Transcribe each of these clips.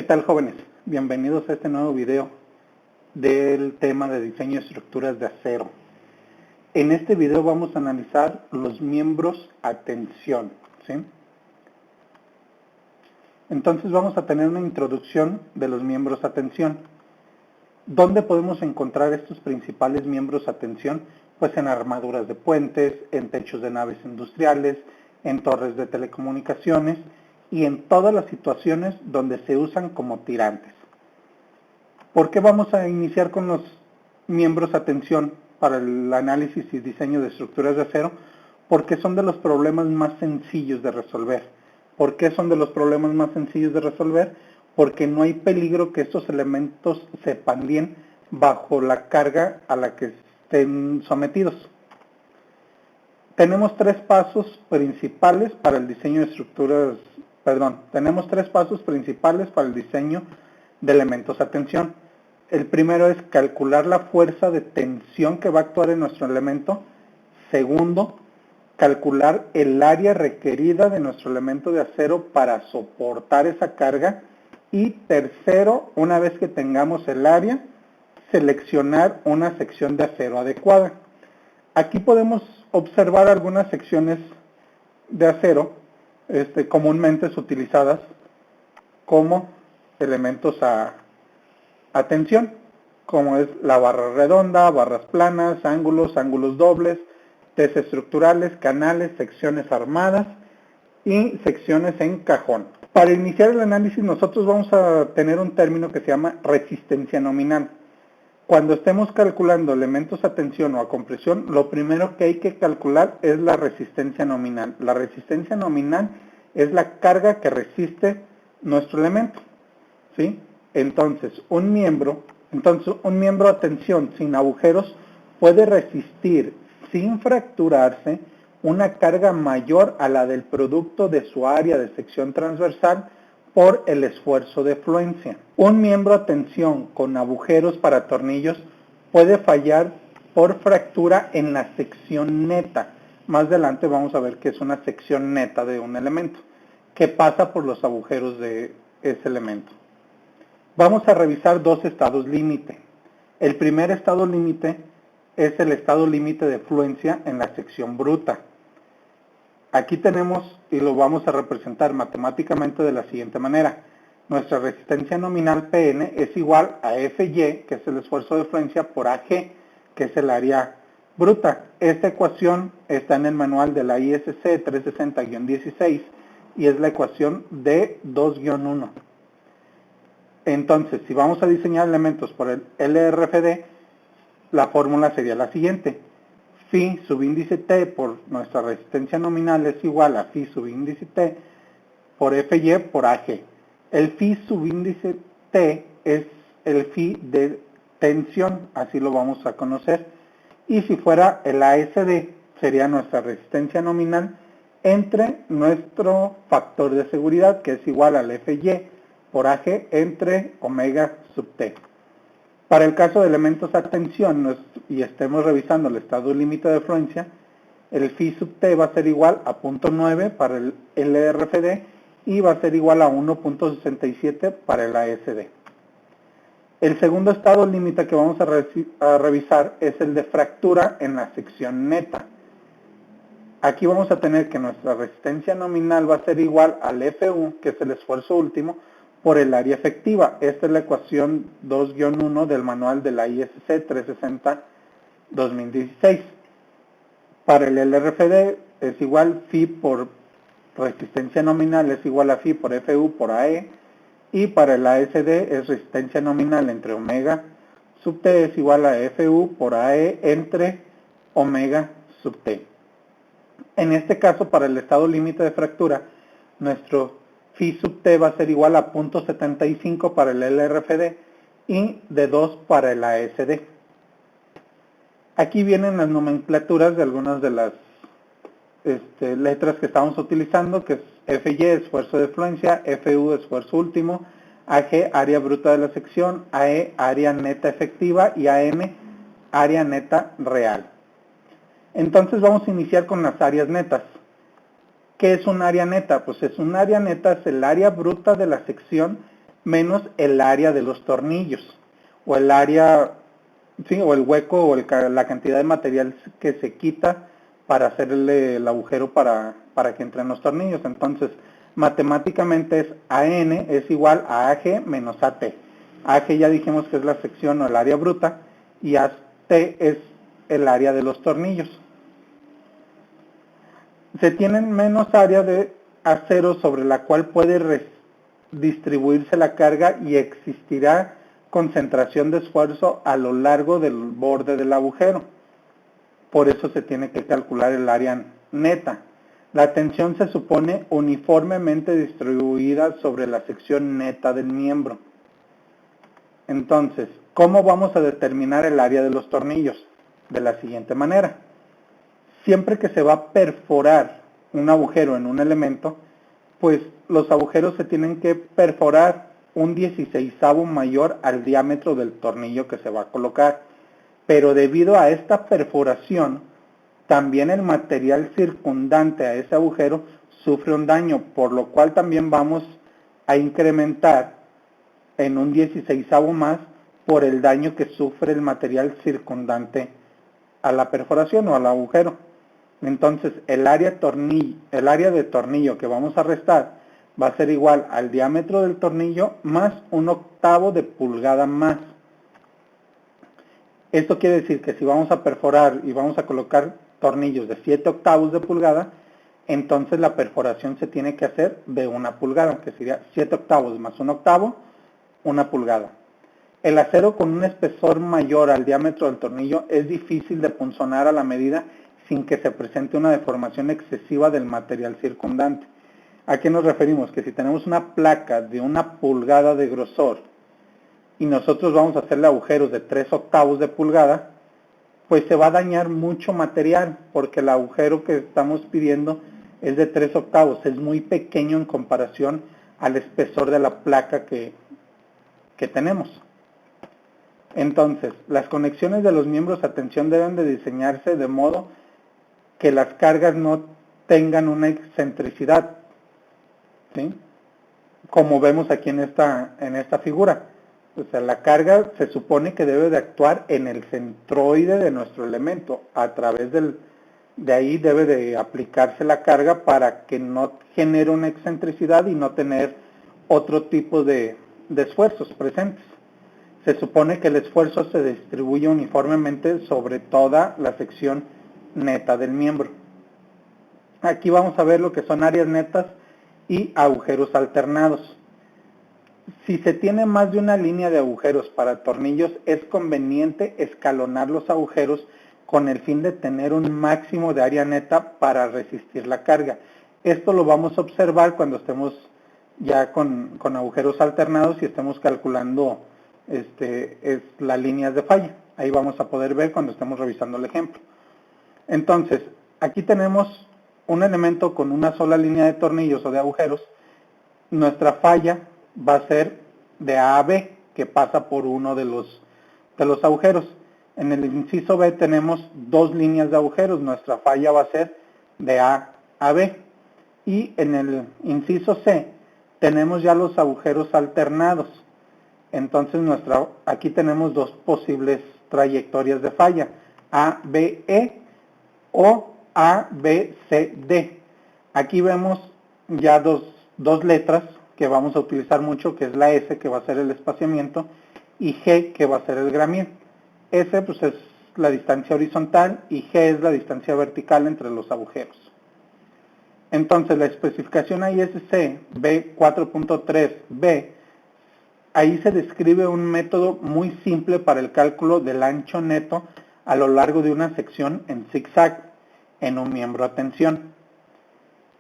¿Qué tal, jóvenes? Bienvenidos a este nuevo video del tema de diseño de estructuras de acero. En este video vamos a analizar los miembros a tensión, ¿sí? Entonces vamos a tener una introducción de los miembros a tensión. ¿Dónde podemos encontrar estos principales miembros a tensión? Pues en armaduras de puentes, en techos de naves industriales, en torres de telecomunicaciones y en todas las situaciones donde se usan como tirantes. ¿Por qué vamos a iniciar con los miembros a tensión para el análisis y diseño de estructuras de acero? Porque son de los problemas más sencillos de resolver. ¿Por qué son de los problemas más sencillos de resolver? Porque no hay peligro que estos elementos se pandeen bajo la carga a la que estén sometidos. Tenemos tres pasos principales para el diseño de estructuras, tenemos tres pasos principales para el diseño de elementos a tensión. El primero es calcular la fuerza de tensión que va a actuar en nuestro elemento. Segundo, calcular el área requerida de nuestro elemento de acero para soportar esa carga. Y tercero, una vez que tengamos el área, seleccionar una sección de acero adecuada. Aquí podemos observar algunas secciones de acero comúnmente utilizadas como elementos a tensión, como es la barra redonda, barras planas, ángulos dobles, T's estructurales, canales, secciones armadas y secciones en cajón. Para iniciar el análisis nosotros vamos a tener un término que se llama resistencia nominal. Cuando estemos calculando elementos a tensión o a compresión, lo primero que hay que calcular es la resistencia nominal. La resistencia nominal es la carga que resiste nuestro elemento, ¿sí? Entonces, un miembro a tensión sin agujeros puede resistir sin fracturarse una carga mayor a la del producto de su área de sección transversal por el esfuerzo de fluencia. Un miembro a tensión con agujeros para tornillos puede fallar por fractura en la sección neta. Más adelante vamos a ver qué es una sección neta de un elemento, que pasa por los agujeros de ese elemento. Vamos a revisar dos estados límite. El primer estado límite es el estado límite de fluencia en la sección bruta. Aquí tenemos, y lo vamos a representar matemáticamente de la siguiente manera. Nuestra resistencia nominal Pn es igual a Fy, que es el esfuerzo de fluencia, por Ag, que es el área bruta. Esta ecuación está en el manual de la ISC 360-16 y es la ecuación D2-1. Entonces, si vamos a diseñar elementos por el LRFD, la fórmula sería la siguiente. Phi subíndice T por nuestra resistencia nominal es igual a Phi subíndice T por Fy por Ag. El Phi subíndice T es el Phi de tensión, así lo vamos a conocer. Y si fuera el ASD, sería nuestra resistencia nominal entre nuestro factor de seguridad, que es igual al Fy por Ag entre omega sub T. Para el caso de elementos a tensión y estemos revisando el estado límite de fluencia, el Phi sub T va a ser igual a 0.9 para el LRFD y va a ser igual a 1.67 para el ASD. El segundo estado límite que vamos a revisar es el de fractura en la sección neta. Aquí vamos a tener que nuestra resistencia nominal va a ser igual al Fu, que es el esfuerzo último, por el área efectiva. Esta es la ecuación 2-1 del manual de la ISC 360-2016. Para el LRFD es igual Phi por resistencia nominal es igual a Phi por Fu por AE, y para el ASD es resistencia nominal entre omega sub T es igual a Fu por AE entre omega sub T. En este caso, para el estado límite de fractura, nuestro Phi sub T va a ser igual a 0.75 para el LRFD y de 2 para el ASD. Aquí vienen las nomenclaturas de algunas de las letras que estamos utilizando, que es Fy, esfuerzo de fluencia, Fu, esfuerzo último, Ag, área bruta de la sección, Ae, área neta efectiva y Am, área neta real. Entonces vamos a iniciar con las áreas netas. ¿Qué es un área neta? Pues es un área neta, es el área bruta de la sección menos el área de los tornillos, o el área, sí, o el hueco, o la cantidad de material que se quita para hacerle el agujero para que entren los tornillos. Entonces, matemáticamente es AN es igual a AG menos AT. AG ya dijimos que es la sección o el área bruta, y AT es el área de los tornillos. Se tienen menos área de acero sobre la cual puede distribuirse la carga y existirá concentración de esfuerzo a lo largo del borde del agujero. Por eso se tiene que calcular el área neta. La tensión se supone uniformemente distribuida sobre la sección neta del miembro. Entonces, ¿cómo vamos a determinar el área de los tornillos? De la siguiente manera. Siempre que se va a perforar un agujero en un elemento, pues los agujeros se tienen que perforar un 16avo mayor al diámetro del tornillo que se va a colocar. Pero debido a esta perforación, también el material circundante a ese agujero sufre un daño, por lo cual también vamos a incrementar en un 16avo más por el daño que sufre el material circundante a la perforación o al agujero. Entonces, el área de tornillo que vamos a restar va a ser igual al diámetro del tornillo más 1/8 de pulgada más. Esto quiere decir que si vamos a perforar y vamos a colocar tornillos de 7/8 de pulgada, entonces la perforación se tiene que hacer de 1 pulgada, que sería 7/8 más 1/8, 1 pulgada. El acero con un espesor mayor al diámetro del tornillo es difícil de punzonar a la medida sin que se presente una deformación excesiva del material circundante. ¿A qué nos referimos? Que si tenemos una placa de 1 pulgada de grosor y nosotros vamos a hacerle agujeros de 3/8 de pulgada, pues se va a dañar mucho material, porque el agujero que estamos pidiendo es de 3/8, es muy pequeño en comparación al espesor de la placa que tenemos. Entonces, las conexiones de los miembros a tensión deben de diseñarse de modo que las cargas no tengan una excentricidad, ¿sí? Como vemos aquí en esta figura. O sea, la carga se supone que debe de actuar en el centroide de nuestro elemento. A través de ahí debe de aplicarse la carga para que no genere una excentricidad y no tener otro tipo de esfuerzos presentes. Se supone que el esfuerzo se distribuye uniformemente sobre toda la sección neta del miembro. Aquí vamos a ver lo que son áreas netas y agujeros alternados. Si se tiene más de una línea de agujeros para tornillos, es conveniente escalonar los agujeros con el fin de tener un máximo de área neta para resistir la carga. Esto lo vamos a observar cuando estemos ya con agujeros alternados y estemos calculando las líneas de falla. Ahí vamos a poder ver cuando estemos revisando el ejemplo. Entonces, aquí tenemos un elemento con una sola línea de tornillos o de agujeros. Nuestra falla va a ser de A a B, que pasa por uno de los agujeros. En el inciso B tenemos 2 líneas de agujeros. Nuestra falla va a ser de A a B. Y en el inciso C tenemos ya los agujeros alternados. Entonces aquí tenemos 2 posibles trayectorias de falla, A, B, E o A, B, C, D. Aquí vemos ya dos letras que vamos a utilizar mucho, que es la S, que va a ser el espaciamiento, y G, que va a ser el gramiento. S pues es la distancia horizontal y G es la distancia vertical entre los agujeros. Entonces la especificación ISC B4.3b, ahí se describe un método muy simple para el cálculo del ancho neto a lo largo de una sección en zigzag en un miembro a tensión.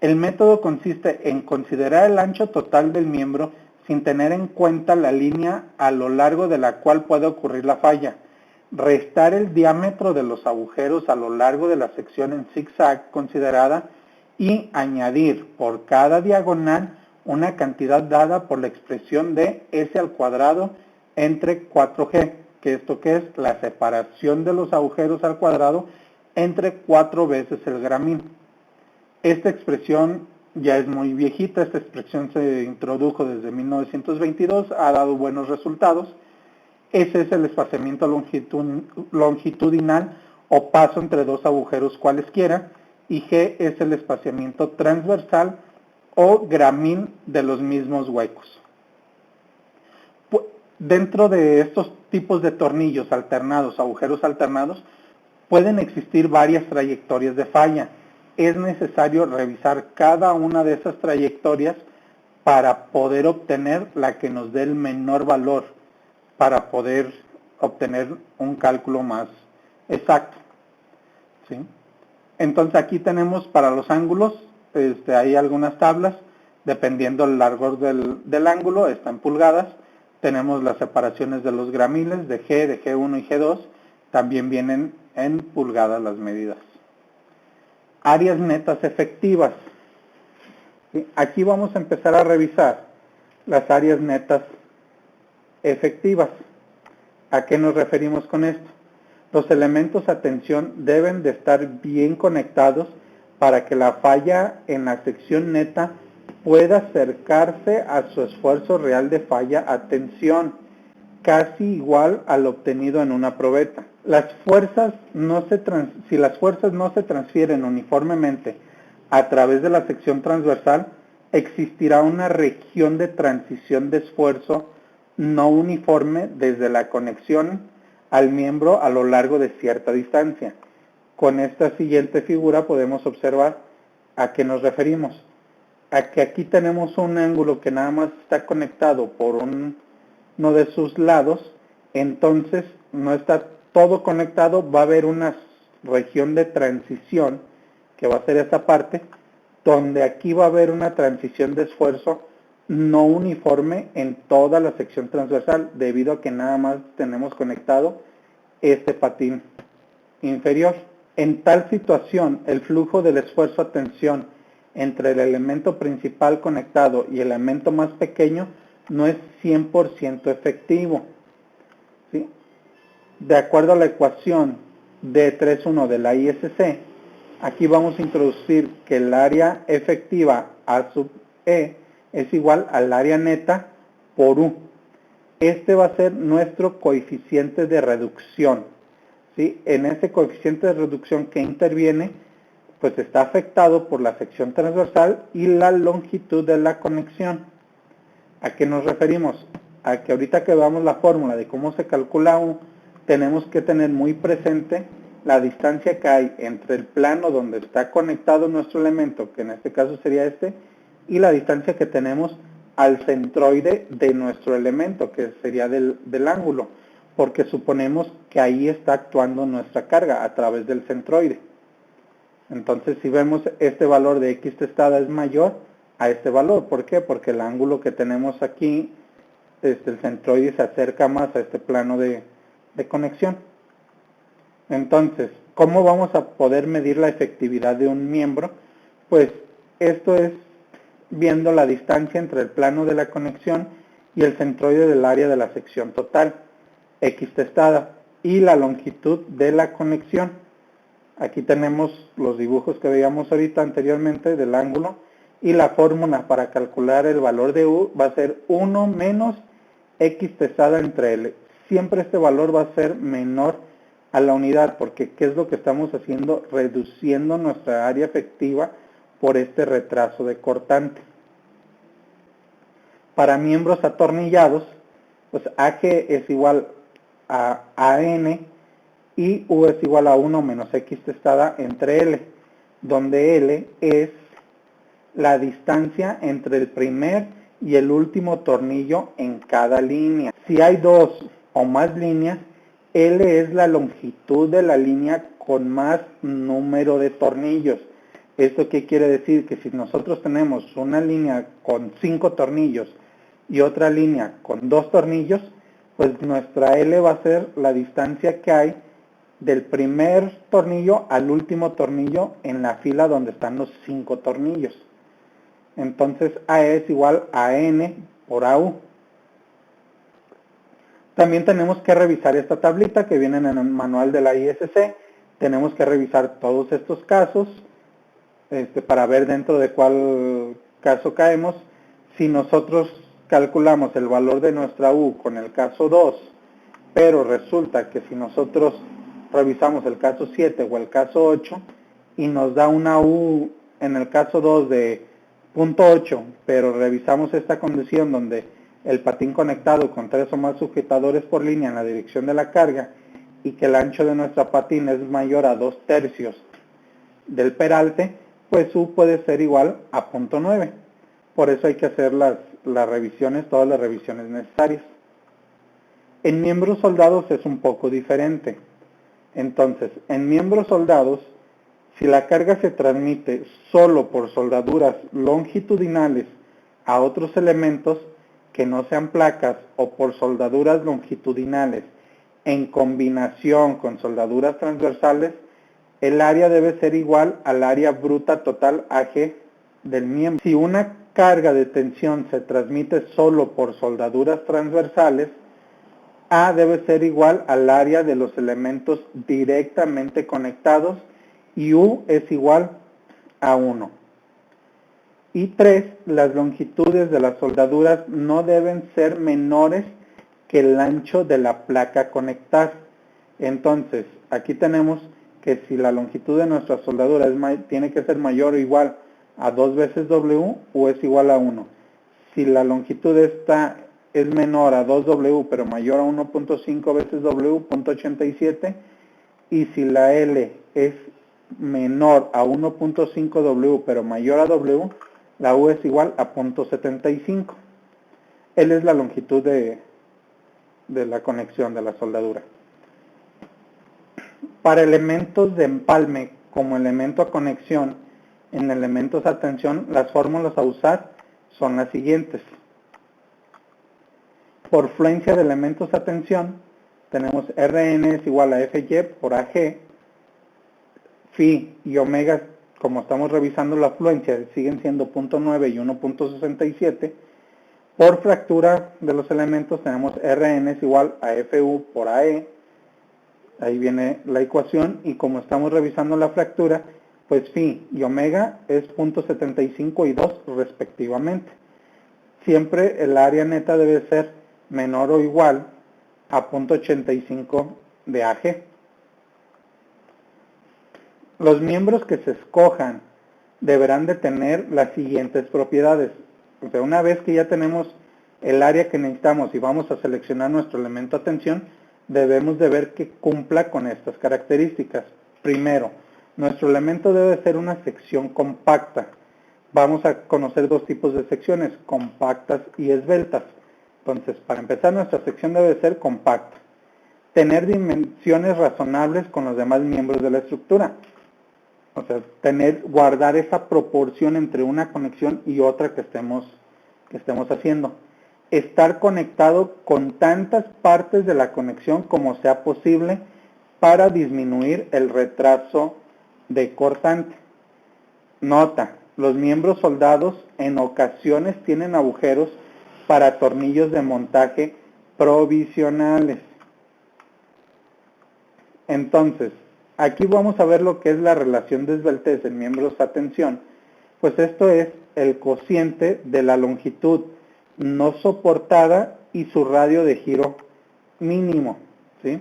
El método consiste en considerar el ancho total del miembro sin tener en cuenta la línea a lo largo de la cual puede ocurrir la falla, restar el diámetro de los agujeros a lo largo de la sección en zigzag considerada y añadir por cada diagonal una cantidad dada por la expresión de S al cuadrado entre 4G, que esto que es la separación de los agujeros al cuadrado entre 4 veces el gramín. Esta expresión ya es muy viejita, esta expresión se introdujo desde 1922, ha dado buenos resultados. S es el espaciamiento longitudinal o paso entre dos agujeros cualesquiera, y G es el espaciamiento transversal o gramín de los mismos huecos. Dentro de estos tipos de tornillos alternados, agujeros alternados, pueden existir varias trayectorias de falla. Es necesario revisar cada una de esas trayectorias para poder obtener la que nos dé el menor valor, para poder obtener un cálculo más exacto, ¿sí? Entonces aquí tenemos para los ángulos, hay algunas tablas, dependiendo del largor del ángulo, está en pulgadas. Tenemos las separaciones de los gramiles, de G1 y G2, también vienen en pulgadas las medidas. Áreas netas efectivas. ¿Sí? Aquí vamos a empezar a revisar las áreas netas efectivas. ¿A qué nos referimos con esto? Los elementos a tensión deben de estar bien conectados para que la falla en la sección neta pueda acercarse a su esfuerzo real de falla a tensión, casi igual al obtenido en una probeta. Si las fuerzas no se transfieren uniformemente a través de la sección transversal, existirá una región de transición de esfuerzo no uniforme desde la conexión al miembro a lo largo de cierta distancia. Con esta siguiente figura podemos observar a qué nos referimos. A que aquí tenemos un ángulo que nada más está conectado por uno de sus lados, entonces no está todo conectado, va a haber una región de transición, que va a ser esta parte, donde aquí va a haber una transición de esfuerzo no uniforme en toda la sección transversal, debido a que nada más tenemos conectado este patín inferior. En tal situación, el flujo del esfuerzo a tensión entre el elemento principal conectado y el elemento más pequeño no es 100% efectivo, ¿sí? De acuerdo a la ecuación D31 de la ISC, aquí vamos a introducir que el área efectiva A sub E es igual al área neta por U. Este va a ser nuestro coeficiente de reducción, ¿sí? En ese coeficiente de reducción que interviene, pues está afectado por la sección transversal y la longitud de la conexión. ¿A qué nos referimos? A que ahorita que veamos la fórmula de cómo se calcula U, tenemos que tener muy presente la distancia que hay entre el plano donde está conectado nuestro elemento, que en este caso sería este, y la distancia que tenemos al centroide de nuestro elemento, que sería del ángulo, porque suponemos que ahí está actuando nuestra carga a través del centroide. Entonces, si vemos este valor de X testada es mayor a este valor. ¿Por qué? Porque el ángulo que tenemos aquí, el centroide se acerca más a este plano de conexión. Entonces, ¿cómo vamos a poder medir la efectividad de un miembro? Pues esto es viendo la distancia entre el plano de la conexión y el centroide del área de la sección total, X testada, y la longitud de la conexión. Aquí tenemos los dibujos que veíamos ahorita anteriormente del ángulo, y la fórmula para calcular el valor de U va a ser 1 menos X testada entre L. Siempre este valor va a ser menor a la unidad, porque ¿qué es lo que estamos haciendo? Reduciendo nuestra área efectiva por este retraso de cortante. Para miembros atornillados, pues AG es igual a AN y U es igual a 1 menos X testada entre L, donde L es la distancia entre el primer y el último tornillo en cada línea. Si hay dos o más líneas, L es la longitud de la línea con más número de tornillos. ¿Esto qué quiere decir? Que si nosotros tenemos una línea con 5 tornillos y otra línea con 2 tornillos, pues nuestra L va a ser la distancia que hay del primer tornillo al último tornillo en la fila donde están los 5 tornillos. Entonces AE es igual a N por AU. También tenemos que revisar esta tablita que viene en el manual de la ISC. Tenemos que revisar todos estos casos, para ver dentro de cuál caso caemos. Si nosotros calculamos el valor de nuestra U con el caso 2, pero resulta que si nosotros revisamos el caso 7 o el caso 8 y nos da una U en el caso 2 de 0.8, pero revisamos esta condición donde el patín conectado con 3 o más sujetadores por línea en la dirección de la carga y que el ancho de nuestra patín es mayor a 2/3 del peralte, pues U puede ser igual a 0.9. Por eso hay que hacer las revisiones, todas las revisiones necesarias. En miembros soldados es un poco diferente. Entonces, en miembros soldados, si la carga se transmite solo por soldaduras longitudinales a otros elementos que no sean placas o por soldaduras longitudinales en combinación con soldaduras transversales, el área debe ser igual al área bruta total AG del miembro. Si una carga de tensión se transmite solo por soldaduras transversales, A debe ser igual al área de los elementos directamente conectados y U es igual a 1. Y 3, las longitudes de las soldaduras no deben ser menores que el ancho de la placa a conectar. Entonces, aquí tenemos que si la longitud de nuestra soldadura tiene que ser mayor o igual a 2 veces W, U es igual a 1. Si la longitud es menor a 2W, pero mayor a 1.5 veces W, 0.87, y si la L es menor a 1.5W, pero mayor a W, la U es igual a 0.75. L es la longitud de la conexión de la soldadura. Para elementos de empalme como elemento a conexión, en elementos a tensión, las fórmulas a usar son las siguientes. Por fluencia de elementos a tensión, tenemos Rn es igual a Fy por Ag, Phi y omega, como estamos revisando la fluencia, siguen siendo 0.9 y 1.67. Por fractura de los elementos tenemos Rn es igual a Fu por Ae, ahí viene la ecuación, y como estamos revisando la fractura, pues Phi y omega es 0.75 y 2 respectivamente. Siempre el área neta debe ser menor o igual a 0.85 de Ag. Los miembros que se escojan deberán de tener las siguientes propiedades. O sea, una vez que ya tenemos el área que necesitamos y vamos a seleccionar nuestro elemento a tensión, debemos de ver que cumpla con estas características. Primero, nuestro elemento debe ser una sección compacta. Vamos a conocer dos tipos de secciones, compactas y esbeltas. Entonces, para empezar, nuestra sección debe ser compacta. Tener dimensiones razonables con los demás miembros de la estructura. O sea, guardar esa proporción entre una conexión y otra que estemos haciendo. Estar conectado con tantas partes de la conexión como sea posible para disminuir el retraso de cortante. Nota, los miembros soldados en ocasiones tienen agujeros para tornillos de montaje provisionales. Entonces, aquí vamos a ver lo que es la relación de esbeltez en miembros a tensión. Pues esto es el cociente de la longitud no soportada y su radio de giro mínimo, ¿sí?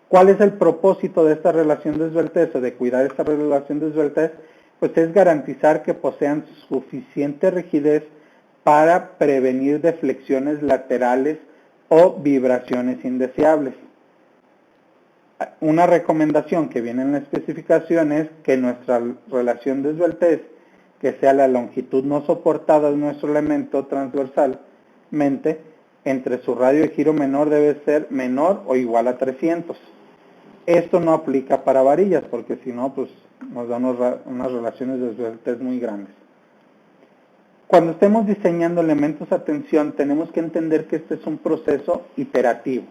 ¿Cuál es el propósito de esta relación de esbeltez o de cuidar esta relación de esbeltez? Pues es garantizar que posean suficiente rigidez para prevenir deflexiones laterales o vibraciones indeseables. Una recomendación que viene en la especificación es que nuestra relación de esbeltez, que sea la longitud no soportada de nuestro elemento transversalmente, entre su radio de giro menor debe ser menor o igual a 300. Esto no aplica para varillas, porque si no, pues nos dan unas relaciones de esbeltez muy grandes. Cuando estemos diseñando elementos a tensión, tenemos que entender que este es un proceso iterativo,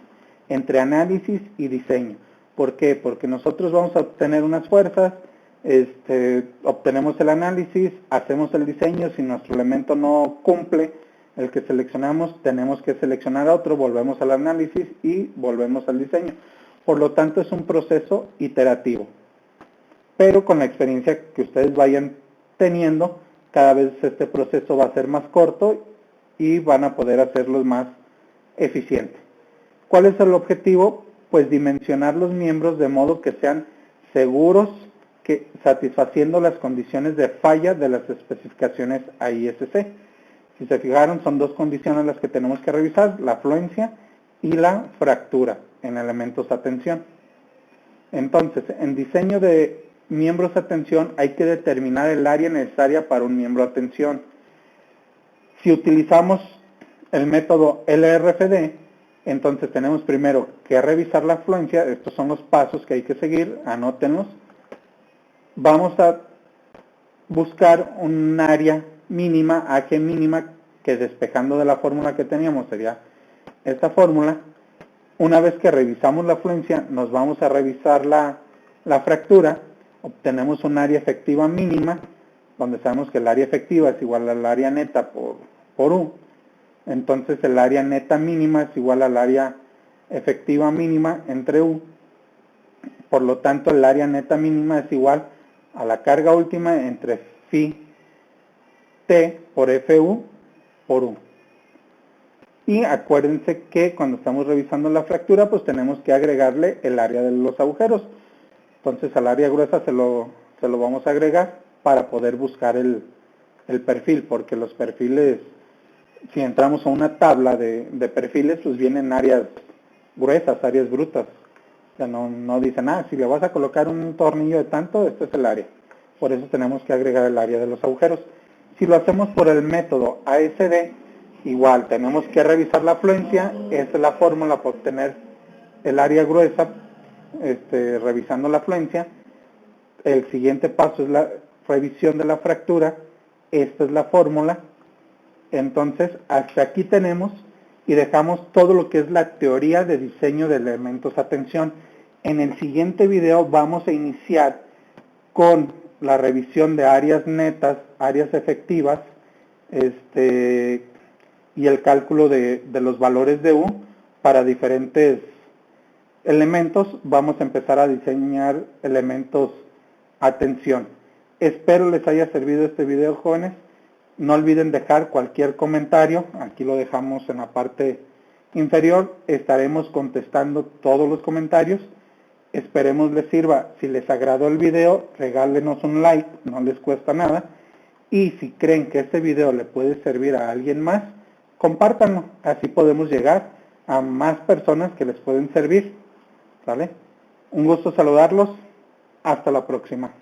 entre análisis y diseño. ¿Por qué? Porque nosotros vamos a obtener unas fuerzas, obtenemos el análisis, hacemos el diseño. Si nuestro elemento no cumple el que seleccionamos, tenemos que seleccionar otro, volvemos al análisis y volvemos al diseño. Por lo tanto, es un proceso iterativo. pero con la experiencia que ustedes vayan teniendo, cada vez este proceso va a ser más corto y van a poder hacerlo más eficiente. ¿Cuál es el objetivo? Pues dimensionar los miembros de modo que sean seguros, que satisfaciendo las condiciones de falla de las especificaciones AISC. Si se fijaron, son dos condiciones las que tenemos que revisar, la afluencia y la fractura en elementos a tensión. Entonces, en diseño de miembros a tensión hay que determinar el área necesaria para un miembro a tensión. Si utilizamos el método LRFD, entonces tenemos primero que revisar la afluencia. Estos son los pasos que hay que seguir, anótenlos. Vamos a buscar un área mínima, AG mínima, que despejando de la fórmula que teníamos sería esta fórmula. Una vez que revisamos la afluencia, nos vamos a revisar la fractura, obtenemos un área efectiva mínima, donde sabemos que el área efectiva es igual al área neta por U. Entonces el área neta mínima es igual al área efectiva mínima entre U. Por lo tanto, el área neta mínima es igual a la carga última entre phi T por FU por U. Y acuérdense que cuando estamos revisando la fractura, pues tenemos que agregarle el área de los agujeros. Entonces al área gruesa se lo vamos a agregar para poder buscar el perfil, porque los perfiles, si entramos a una tabla de perfiles, pues vienen áreas gruesas, áreas brutas. O sea, no dicen, si le vas a colocar un tornillo de tanto, este es el área. Por eso tenemos que agregar el área de los agujeros. Si lo hacemos por el método ASD, igual tenemos que revisar la afluencia. Esa es la fórmula para obtener el área gruesa, revisando la afluencia. El siguiente paso es la revisión de la fractura. Esta es la fórmula. Entonces, hasta aquí tenemos y dejamos todo lo que es la teoría de diseño de elementos a tensión. En el siguiente video vamos a iniciar con la revisión de áreas netas, áreas efectivas, y el cálculo de los valores de U para diferentes elementos. Vamos a empezar a diseñar elementos a tensión. Espero les haya servido este video, jóvenes. No olviden dejar cualquier comentario, aquí lo dejamos en la parte inferior, estaremos contestando todos los comentarios. Esperemos les sirva. Si les agradó el video, regálenos un like, no les cuesta nada. Y si creen que este video le puede servir a alguien más, compártanlo, así podemos llegar a más personas que les pueden servir. ¿Vale? Un gusto saludarlos, hasta la próxima.